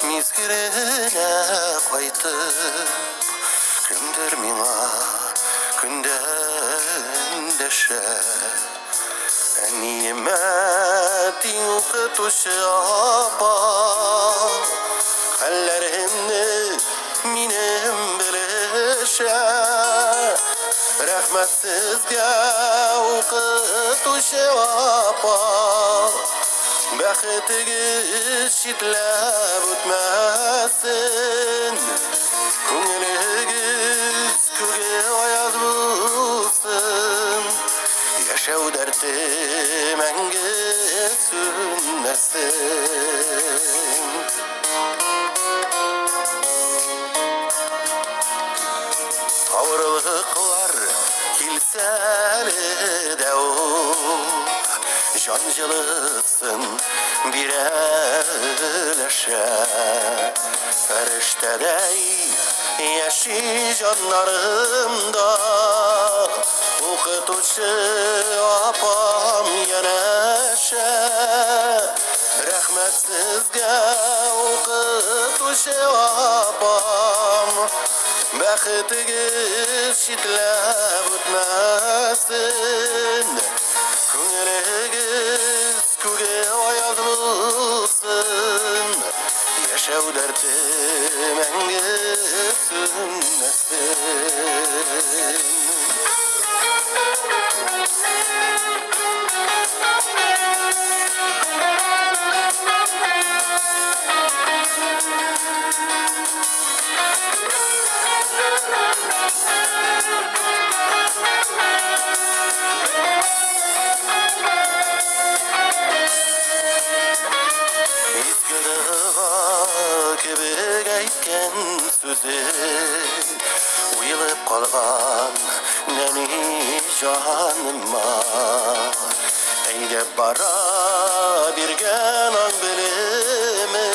Mizgirine kaytıp Gündür mina günden deşe Nimetin kıtuşaba Hallerimni minem bileşe Rahmetsizge kıtuşaba Baxtigiz shitlab o'tmasin Ko'ngligiz ko'rga oyoq bo'lsin Yashov dardi menga so'nmasin Ağırlıklar kilselide o Cancılıksın bir eleşe Feriştedey yeşil canlarımda Okutucu apam yeneşe Rahmetsizge okutucu apam Baxtigiz shitlab o'tmasin Ko'ngligiz ko'rga oyoq bo'lsin Yashov dardi menga so'nmasin Kibigayken söze Uyılıp kalgan neni canıma Eylep bara birgen an bilimi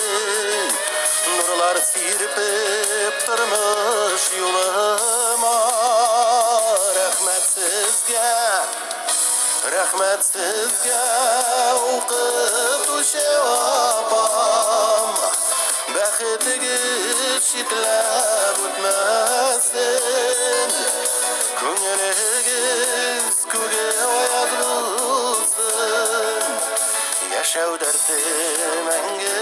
Nurlar sirpip durmuş yoluma Rahmetsizge okutuşu apam Baxtigiz shitlab o'tmasin Ko'ngligiz ko'rga oyoq bo'lsin Yashov dardi menga